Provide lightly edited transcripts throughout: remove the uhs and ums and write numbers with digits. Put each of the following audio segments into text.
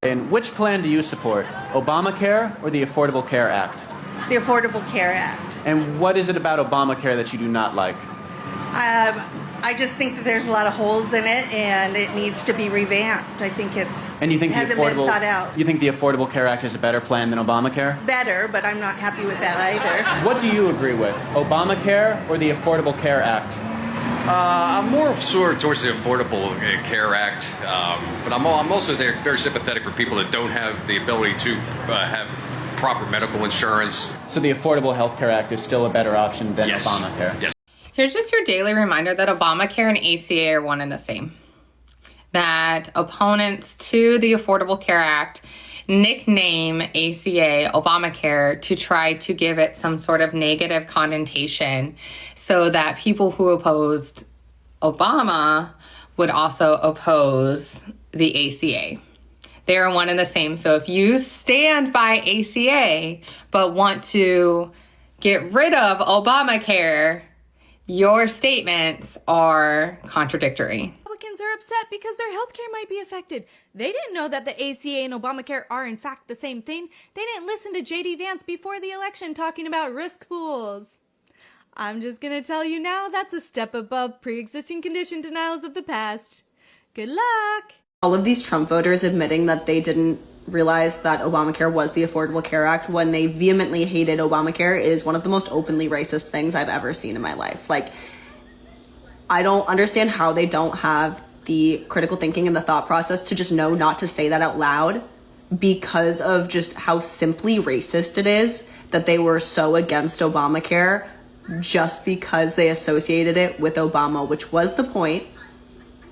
And which plan do you support, Obamacare or the Affordable Care Act? The Affordable Care Act. And what is it about Obamacare that you do not like? I just think that there's a lot of holes in it, and it needs to be revamped. I think and you think hasn't been thought out. You think the Affordable Care Act is a better plan than Obamacare? Better, but I'm not happy with that either. What do you agree with, Obamacare or the Affordable Care Act? I'm more sort of towards the Affordable Care Act, but I'm also very sympathetic for people that don't have the ability to have proper medical insurance. So the Affordable Health Care Act is still a better option than Yes. Obamacare? Yes. Here's just your daily reminder that Obamacare and ACA are one and the same. That opponents to the Affordable Care Act nickname ACA Obamacare to try to give it some sort of negative connotation so that people who opposed Obama would also oppose the ACA. They are one and the same. So if you stand by ACA but want to get rid of Obamacare, your statements are contradictory. Republicans are upset because their healthcare might be affected. They didn't know that the ACA and Obamacare are in fact the same thing. They didn't listen to J.D. Vance before the election talking about risk pools. I'm just gonna tell you now, that's a step above pre-existing condition denials of the past. Good luck! All of these Trump voters admitting that they didn't realize that Obamacare was the Affordable Care Act when they vehemently hated Obamacare is one of the most openly racist things I've ever seen in my life. Like, I don't understand how they don't have the critical thinking and the thought process to just know not to say that out loud because of just how simply racist it is that they were so against Obamacare just because they associated it with Obama, which was the point.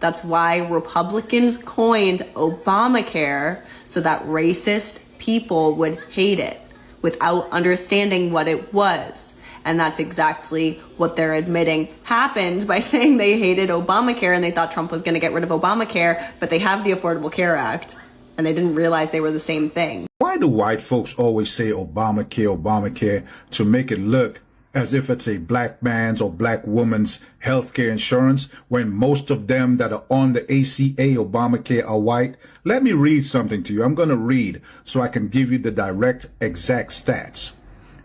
That's why Republicans coined Obamacare so that racist people would hate it without understanding what it was. And that's exactly what they're admitting happened by saying they hated Obamacare and they thought Trump was going to get rid of Obamacare, but they have the Affordable Care Act and they didn't realize they were the same thing. Why do white folks always say Obamacare, Obamacare to make it look as if it's a black man's or black woman's healthcare insurance when most of them that are on the ACA Obamacare are white? Let me read something to you. I'm going to read so I can give you the direct exact stats.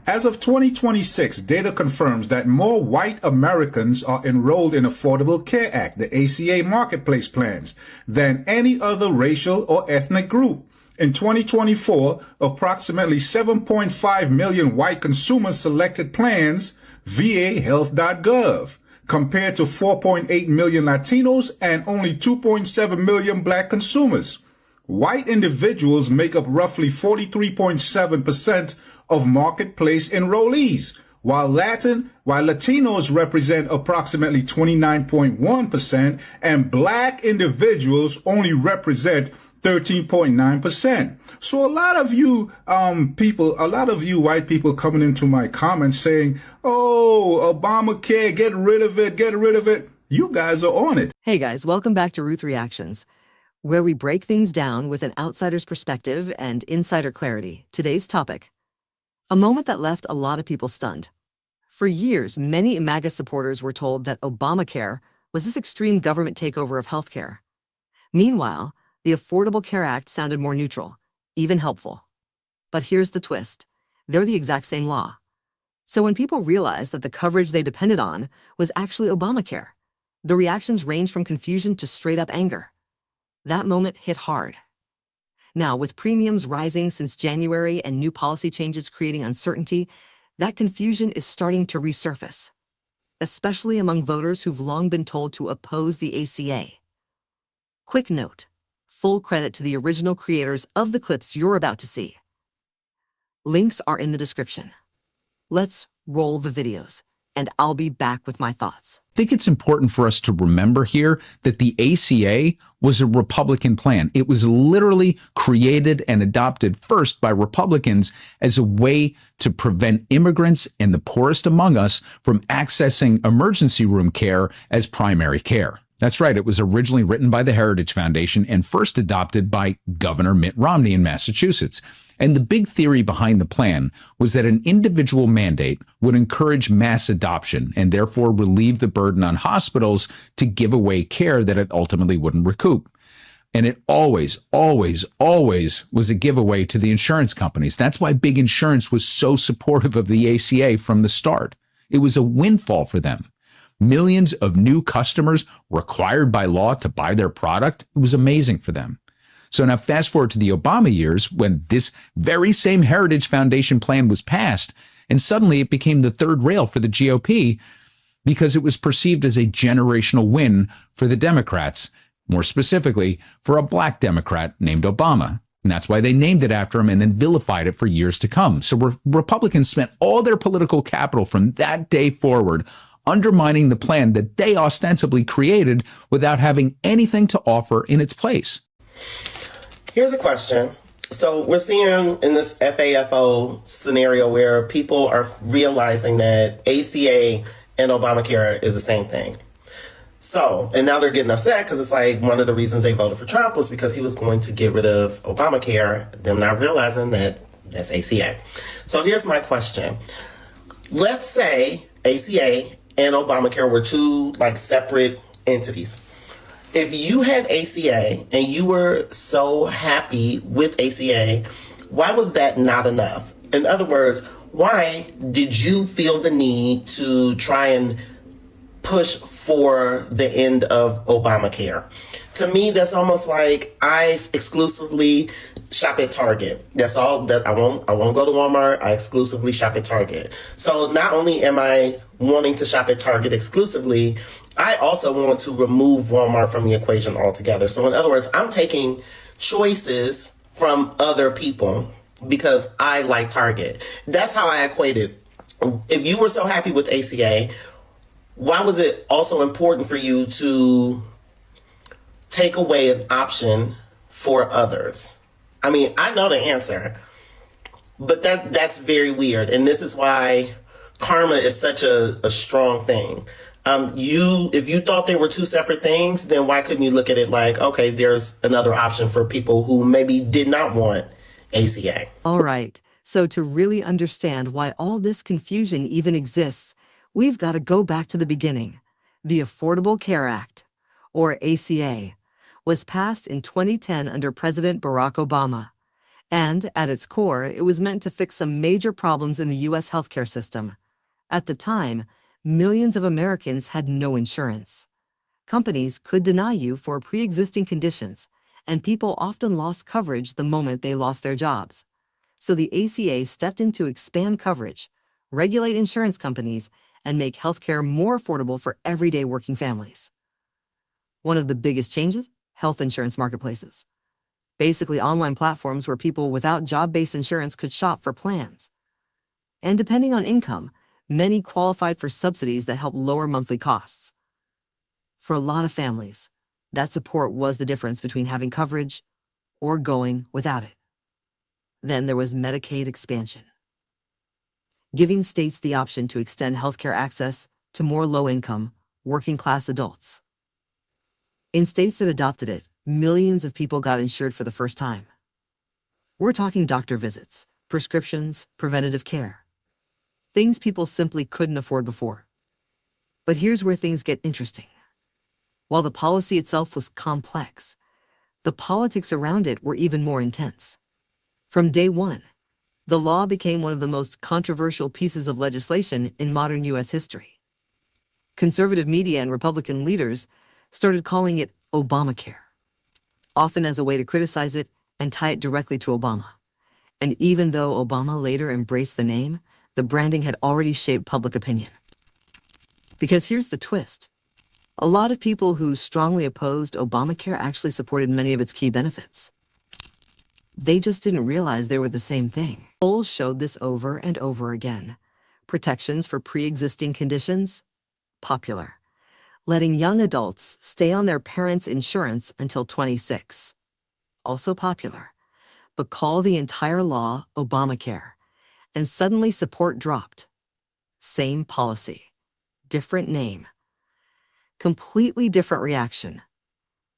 As of 2026, data confirms that more white Americans are enrolled in Affordable Care Act, the ACA marketplace plans, than any other racial or ethnic group. In 2024, approximately 7.5 million white consumers selected plans via health.gov, compared to 4.8 million Latinos and only 2.7 million black consumers. White individuals make up roughly 43.7% of marketplace enrollees, while Latinos represent approximately 29.1% and black individuals only represent 13.9%. So a lot of you white people coming into my comments saying, oh, Obamacare, get rid of it. You guys are on it. Hey guys, welcome back to Ruth Reactions, where we break things down with an outsider's perspective and insider clarity. Today's topic, a moment that left a lot of people stunned. For years, many MAGA supporters were told that Obamacare was this extreme government takeover of healthcare. Meanwhile, the Affordable Care Act sounded more neutral, even helpful. But here's the twist. They're the exact same law. So when people realized that the coverage they depended on was actually Obamacare, the reactions ranged from confusion to straight-up anger. That moment hit hard. Now, with premiums rising since January and new policy changes creating uncertainty, that confusion is starting to resurface, especially among voters who've long been told to oppose the ACA. Quick note. Full credit to the original creators of the clips you're about to see. Links are in the description. Let's roll the videos, and I'll be back with my thoughts. I think it's important for us to remember here that the ACA was a Republican plan. It was literally created and adopted first by Republicans as a way to prevent immigrants and the poorest among us from accessing emergency room care as primary care. That's right. It was originally written by the Heritage Foundation and first adopted by Governor Mitt Romney in Massachusetts. And the big theory behind the plan was that an individual mandate would encourage mass adoption and therefore relieve the burden on hospitals to give away care that it ultimately wouldn't recoup. And it always, always, always was a giveaway to the insurance companies. That's why big insurance was so supportive of the ACA from the start. It was a windfall for them. Millions of new customers required by law to buy their product. It was amazing for them. So now fast forward to the Obama years when this very same Heritage Foundation plan was passed, and suddenly it became the third rail for the GOP because it was perceived as a generational win for the Democrats, more specifically for a black Democrat named Obama. And that's why they named it after him and then vilified it for years to come. So Republicans spent all their political capital from that day forward undermining the plan that they ostensibly created without having anything to offer in its place. Here's a question. So we're seeing in this FAFO scenario where people are realizing that ACA and Obamacare is the same thing. So, and now they're getting upset because it's like one of the reasons they voted for Trump was because he was going to get rid of Obamacare, them not realizing that that's ACA. So here's my question. Let's say ACA and Obamacare were two like separate entities. If you had ACA and you were so happy with ACA, why was that not enough? In other words, why did you feel the need to try and push for the end of Obamacare? To me, that's almost like I exclusively shop at Target. That's all that I won't go to Walmart. I exclusively shop at Target. So not only am I wanting to shop at Target exclusively, I also want to remove Walmart from the equation altogether. So in other words, I'm taking choices from other people because I like Target. That's how I equate it. If you were so happy with ACA, why was it also important for you to take away an option for others? I mean, I know the answer, but that's very weird. And this is why karma is such a strong thing. If you thought they were two separate things, then why couldn't you look at it like, okay, there's another option for people who maybe did not want ACA? All right. So to really understand why all this confusion even exists, we've got to go back to the beginning. The Affordable Care Act, or ACA, was passed in 2010 under President Barack Obama. And at its core, it was meant to fix some major problems in the U.S. healthcare system. At the time, millions of Americans had no insurance. Companies could deny you for pre-existing conditions, and people often lost coverage the moment they lost their jobs. So the ACA stepped in to expand coverage, regulate insurance companies, and make healthcare more affordable for everyday working families. One of the biggest changes? Health insurance marketplaces. Basically online platforms where people without job-based insurance could shop for plans. And depending on income, many qualified for subsidies that help lower monthly costs. For a lot of families, that support was the difference between having coverage or going without it. Then there was Medicaid expansion, giving states the option to extend healthcare access to more low-income, working-class adults. In states that adopted it, millions of people got insured for the first time. We're talking doctor visits, prescriptions, preventative care. Things people simply couldn't afford before. But here's where things get interesting. While the policy itself was complex, the politics around it were even more intense. From day one, the law became one of the most controversial pieces of legislation in modern U.S. history. Conservative media and Republican leaders started calling it Obamacare, often as a way to criticize it and tie it directly to Obama. And even though Obama later embraced the name, the branding had already shaped public opinion. Because here's the twist. A lot of people who strongly opposed Obamacare actually supported many of its key benefits. They just didn't realize they were the same thing. Polls showed this over and over again. Protections for pre-existing conditions? Popular. Letting young adults stay on their parents' insurance until 26. Also popular. But call the entire law Obamacare, and suddenly support dropped. Same policy. Different name. Completely different reaction.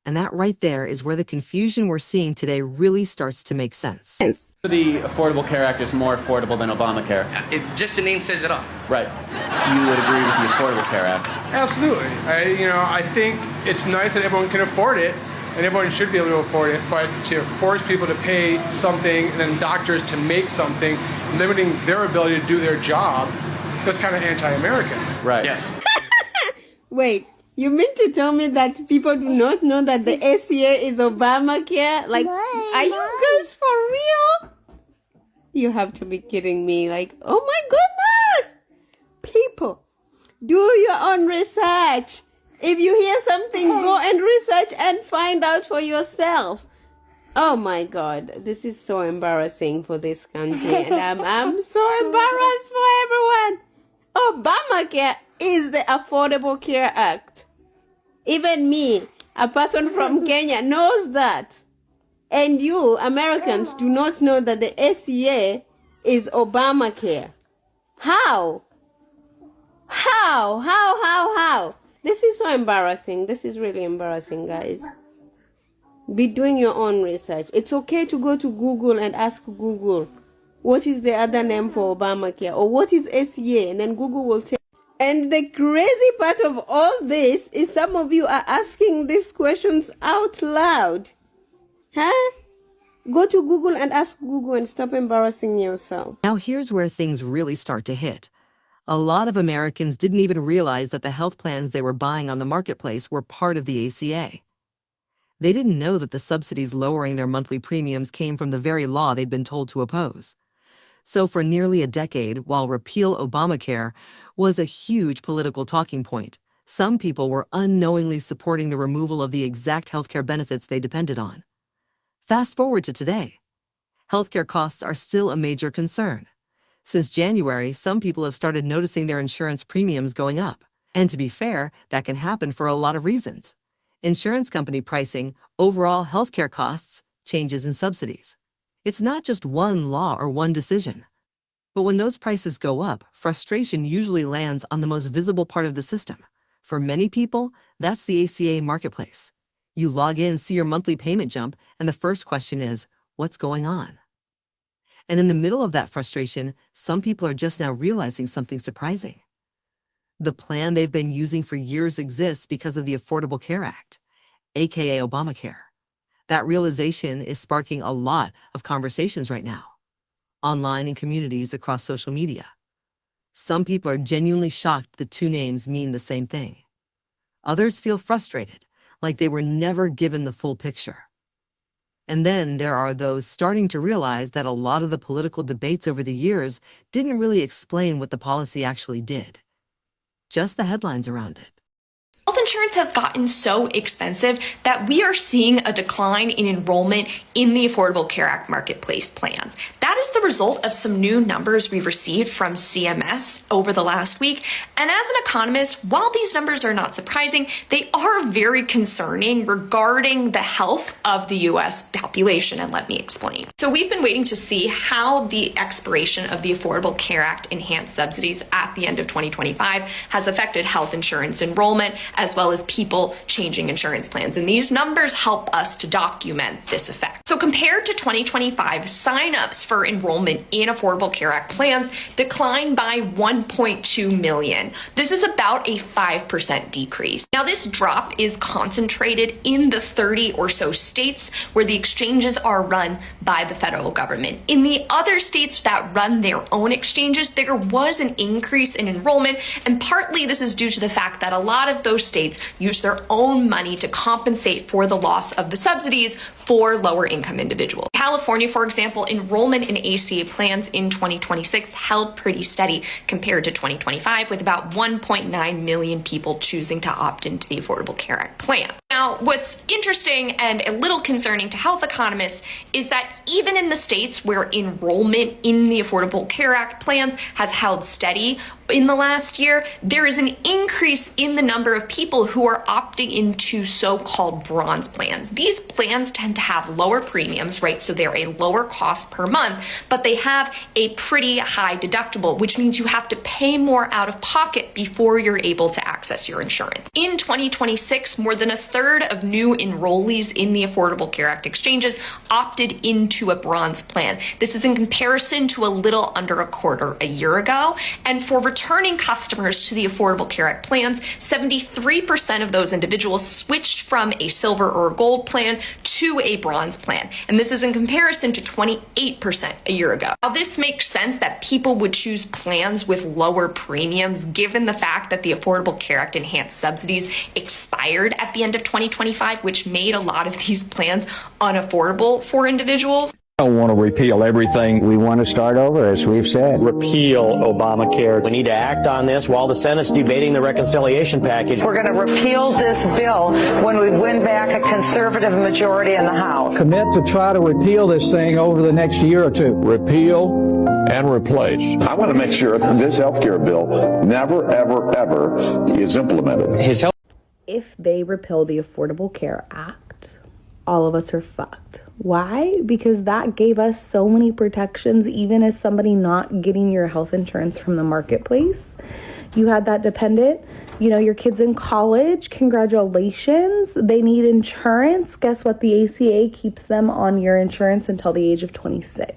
And that right there is where the confusion we're seeing today really starts to make sense. So the Affordable Care Act is more affordable than Obamacare. Just the name says it all. Right. You would agree with the Affordable Care Act? Absolutely. I think it's nice that everyone can afford it, and everyone should be able to afford it, but to force people to pay something and then doctors to make something, limiting their ability to do their job, that's kind of anti-American. Right. Yes. Wait, you mean to tell me that people do not know that the ACA is Obamacare? Like, are you guys for real? You have to be kidding me. Like, oh my goodness! People, do your own research. If you hear something, go and research and find out for yourself. Oh my God, this is so embarrassing for this country, and I'm so embarrassed for everyone. Obamacare is the Affordable Care Act. Even me, a person from Kenya, knows that. And you, Americans, do not know that the ACA is Obamacare. How? How? This is so embarrassing. This is really embarrassing, guys. Be doing your own research. It's okay to go to Google and ask Google, what is the other name for Obamacare? Or what is ACA? And then Google will tell. And the crazy part of all this is some of you are asking these questions out loud. Huh? Go to Google and ask Google and stop embarrassing yourself. Now here's where things really start to hit. A lot of Americans didn't even realize that the health plans they were buying on the marketplace were part of the ACA. They didn't know that the subsidies lowering their monthly premiums came from the very law they'd been told to oppose. So for nearly a decade, while repeal Obamacare was a huge political talking point, some people were unknowingly supporting the removal of the exact healthcare benefits they depended on. Fast forward to today. Healthcare costs are still a major concern. Since January, some people have started noticing their insurance premiums going up. And to be fair, that can happen for a lot of reasons. Insurance company pricing, overall healthcare costs, changes in subsidies. It's not just one law or one decision. But when those prices go up, frustration usually lands on the most visible part of the system. For many people, that's the ACA marketplace. You log in, see your monthly payment jump, and the first question is, what's going on? And in the middle of that frustration, some people are just now realizing something surprising. The plan they've been using for years exists because of the Affordable Care Act, aka Obamacare. That realization is sparking a lot of conversations right now, online and communities across social media. Some people are genuinely shocked the two names mean the same thing. Others feel frustrated, like they were never given the full picture. And then there are those starting to realize that a lot of the political debates over the years didn't really explain what the policy actually did. Just the headlines around it. Health insurance has gotten so expensive that we are seeing a decline in enrollment in the Affordable Care Act marketplace plans. That is the result of some new numbers we've received from CMS over the last week. And as an economist, while these numbers are not surprising, they are very concerning regarding the health of the U.S. population. And let me explain. So we've been waiting to see how the expiration of the Affordable Care Act enhanced subsidies at the end of 2025 has affected health insurance enrollment, as well as people changing insurance plans. And these numbers help us to document this effect. So compared to 2025, signups for enrollment in Affordable Care Act plans declined by 1.2 million. This is about a 5% decrease. Now, this drop is concentrated in the 30 or so states where the exchanges are run by the federal government. In the other states that run their own exchanges, there was an increase in enrollment, and partly this is due to the fact that a lot of those states use their own money to compensate for the loss of the subsidies for lower income individuals. California, for example, enrollment in ACA plans in 2026 held pretty steady compared to 2025, with about 1.9 million people choosing to opt into the Affordable Care Act plan. Now, what's interesting and a little concerning to health economists is that even in the states where enrollment in the Affordable Care Act plans has held steady in the last year, there is an increase in the number of people who are opting into so-called bronze plans. These plans tend to have lower premiums, right? So they're a lower cost per month, but they have a pretty high deductible, which means you have to pay more out of pocket before you're able to access your insurance. In 2026, more than a third of new enrollees in the Affordable Care Act exchanges opted into a bronze plan. This is in comparison to a little under a quarter a year ago. And for returning customers to the Affordable Care Act plans, 73% of those individuals switched from a silver or a gold plan to a bronze plan. And this is in comparison to 28% a year ago. Now, this makes sense that people would choose plans with lower premiums given the fact that the Affordable Care Act enhanced subsidies expired at the end of 2025, which made a lot of these plans unaffordable for individuals. I don't want to repeal everything. We want to start over, as we've said. Repeal Obamacare. We need to act on this while the Senate's debating the reconciliation package. We're going to repeal this bill when we win back a conservative majority in the House. Commit to try to repeal this thing over the next year or two. Repeal and replace. I want to make sure this health care bill never, ever, ever is implemented. If they repeal the Affordable Care Act, all of us are fucked. Why? Because that gave us so many protections, even as somebody not getting your health insurance from the marketplace. You had that dependent, your kid's in college, congratulations. They need insurance. Guess what? The ACA keeps them on your insurance until the age of 26.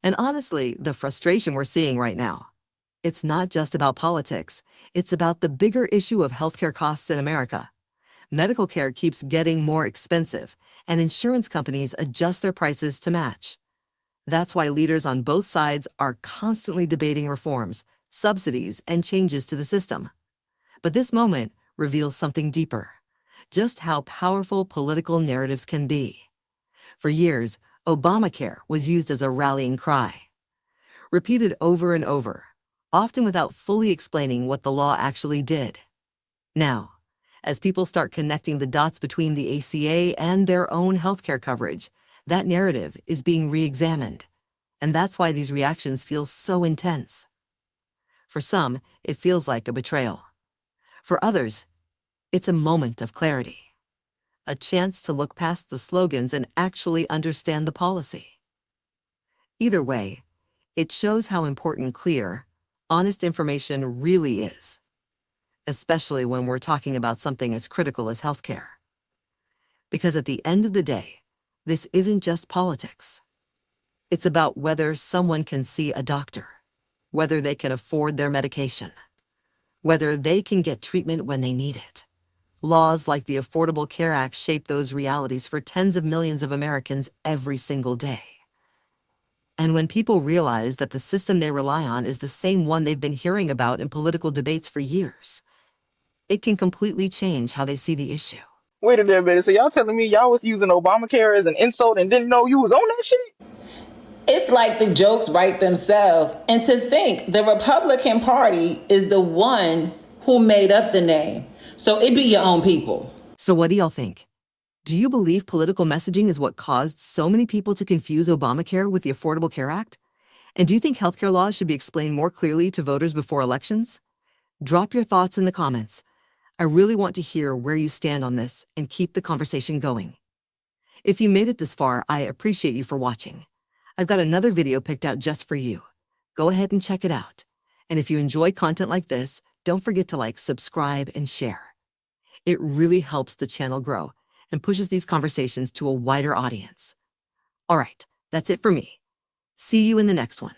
And honestly, the frustration we're seeing right now, it's not just about politics. It's about the bigger issue of healthcare costs in America. Medical care keeps getting more expensive, and insurance companies adjust their prices to match. That's why leaders on both sides are constantly debating reforms, subsidies, and changes to the system. But this moment reveals something deeper, just how powerful political narratives can be. For years, Obamacare was used as a rallying cry, repeated over and over, often without fully explaining what the law actually did. Now, as people start connecting the dots between the ACA and their own healthcare coverage, that narrative is being re-examined. And that's why these reactions feel so intense. For some, it feels like a betrayal. For others, it's a moment of clarity, a chance to look past the slogans and actually understand the policy. Either way, it shows how important clear, honest information really is, especially when we're talking about something as critical as healthcare. Because at the end of the day, this isn't just politics. It's about whether someone can see a doctor, whether they can afford their medication, whether they can get treatment when they need it. Laws like the Affordable Care Act shape those realities for tens of millions of Americans every single day. And when people realize that the system they rely on is the same one they've been hearing about in political debates for years, it can completely change how they see the issue. Wait a minute, so y'all telling me y'all was using Obamacare as an insult and didn't know you was on that shit? It's like the jokes write themselves. And to think the Republican Party is the one who made up the name. So it be your own people. So what do y'all think? Do you believe political messaging is what caused so many people to confuse Obamacare with the Affordable Care Act? And do you think healthcare laws should be explained more clearly to voters before elections? Drop your thoughts in the comments. I really want to hear where you stand on this and keep the conversation going. If you made it this far, I appreciate you for watching. I've got another video picked out just for you. Go ahead and check it out. And if you enjoy content like this, don't forget to like, subscribe, and share. It really helps the channel grow and pushes these conversations to a wider audience. All right, that's it for me. See you in the next one.